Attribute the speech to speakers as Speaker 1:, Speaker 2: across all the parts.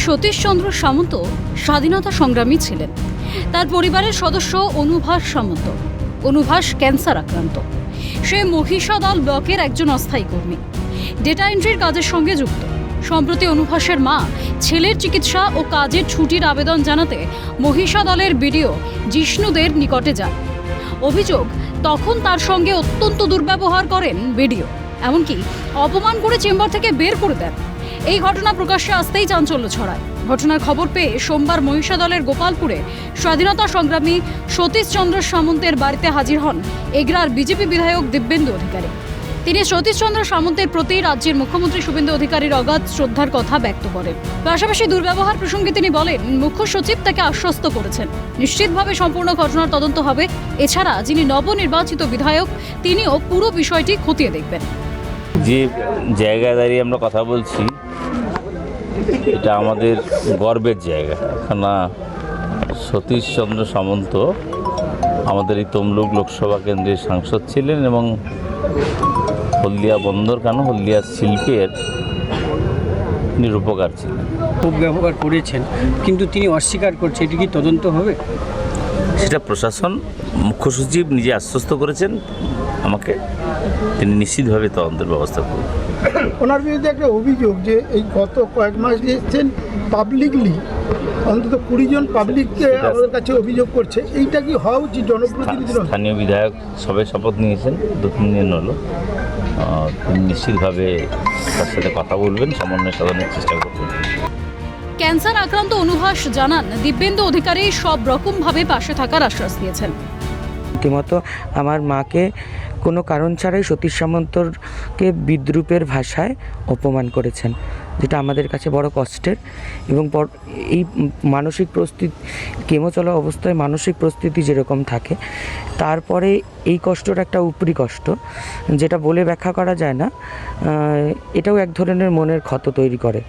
Speaker 1: সতীশচন্দ্র সামন্ত স্বাধীনতা সংগ্রামী ছিলেন। তার পরিবারের সদস্য অনুভাস সামন্ত। অনুভাস ক্যান্সার আক্রান্ত। সে মহিষাদল ব্লকের একজন অস্থায়ী কর্মী, ডেটা এন্ট্রির কাজের সঙ্গে যুক্ত। সম্প্রতি অনুভাসের মা ছেলের চিকিৎসা ও কাজের ছুটির আবেদন জানাতে মহিষাদলের বিডিও জিষ্ণুদের নিকটে যান। অভিযোগ, তখন তার সঙ্গে অত্যন্ত দুর্ব্যবহার করেন বিডিও, এমনকি অপমান করে চেম্বার থেকে বের করে দেন। এই ঘটনা প্রকাশ্যে আসতেই চাঞ্চল্য ছড়ায়। ঘটনার খবর পেয়ে সোমবার মহিষাদলের গোপালপুরে স্বাধীনতা সংগ্রামী সতীশচন্দ্র সামন্তের বাড়িতে হাজির হন এগরার বিজেপি বিধায়ক দিব্যেন্দু অধিকারী। তিনি সতীশচন্দ্র সামন্তের প্রতি রাজ্যের মুখ্যমন্ত্রী শুভেন্দু অধিকারীর অগাধ শ্রদ্ধার কথা ব্যক্ত করেন। পাশাপাশি দুর্ব্যবহার প্রসঙ্গে তিনি বলেন, মুখ্য সচিব তাকে আশ্বস্ত করেছেন নিশ্চিতভাবে সম্পূর্ণ ঘটনার তদন্ত হবে। এছাড়া যিনি নবনির্বাচিত বিধায়ক তিনিও পুরো বিষয়টি খতিয়ে দেখবেন।
Speaker 2: যে জায়গায় দাঁড়িয়ে আমরা কথা বলছি, এটা আমাদের গর্বের জায়গা। এখানে সতীশচন্দ্র সামন্ত আমাদের এই তমলুক লোকসভা কেন্দ্রের সাংসদ ছিলেন এবং হলদিয়া বন্দর হলদিয়া শিল্পের নিরূপকার ছিলেন।
Speaker 3: খুব ব্যবহার করেছেন, কিন্তু তিনি অস্বীকার করছেন। এটি কি তদন্ত হবে?
Speaker 2: সেটা প্রশাসন, মুখ্য সচিব নিজে আশ্বস্ত করেছেন আমাকে, তিনি নিশ্চিতভাবে তদন্তের ব্যবস্থা করবেন।
Speaker 4: ওনার বিরুদ্ধে একটা অভিযোগ যে এই গত কয়েক মাস দিয়েছেন পাবলিকলি অন্তত 20 জন পাবলিককে আমাদের কাছে অভিযোগ করছে। এইটা কি হওয়া উচিত? জনপ্রতিনিধি
Speaker 2: স্থানীয় বিধায়ক সবাই শপথ নিয়েছেন, 2-3 দিন হলো। তিনি নিশ্চিতভাবে তার সাথে কথা বলবেন, সমন্বয় সাধনের চেষ্টা করবেন।
Speaker 1: ক্যান্সার আক্রান্ত অনুভাস জানান, দিব্যেন্দু অধিকারী সব রকমভাবে পাশে থাকার আশ্বাস দিয়েছেন।
Speaker 5: রীতিমতো আমার মাকে কোনো কারণ ছাড়াই সতীশ সামন্তকে বিদ্রূপের ভাষায় অপমান করেছেন, যেটা আমাদের কাছে বড় কষ্টের। এবং এই মানসিক প্রস্তুতি, কেমো চলা অবস্থায় মানসিক প্রস্তুতি যেরকম থাকে, তারপরে এই কষ্টটা একটা উপরি কষ্ট, যেটা বলে ব্যাখ্যা করা যায় না। এটাও এক ধরনের মনের ক্ষত তৈরি করে।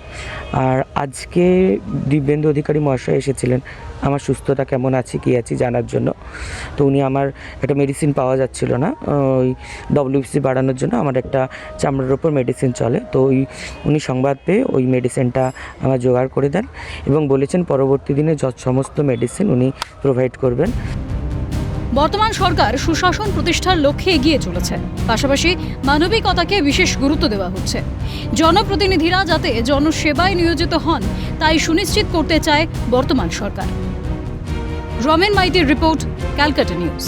Speaker 5: আর আজকে দিব্যেন্দু অধিকারী মহাশয় এসেছিলেন আমার সুস্থতা কেমন আছে, কী আছি জানার জন্য। তো উনি আমার একটা মেডিসিন পাওয়া যাচ্ছিল না, ওই WBC বাড়ানোর জন্য আমার একটা চামড়ার ওপর মেডিসিন চলে, তো উনি সংবাদ পেয়ে ওই মেডিসিনটা আমার জোগাড় করে দেন এবং বলেছেন পরবর্তী দিনে সমস্ত মেডিসিন উনি প্রোভাইড করবেন।
Speaker 1: বর্তমান সরকার সুশাসন প্রতিষ্ঠার লক্ষ্যে এগিয়ে চলেছে। পাশাপাশি মানবিকতাকে বিশেষ গুরুত্ব দেওয়া হচ্ছে। জনপ্রতিনিধিরা যাতে জনসেবায় নিয়োজিত হন তাই সুনিশ্চিত করতে চায় বর্তমান সরকার। রমেন মাইতির রিপোর্ট, ক্যালকাটা নিউজ।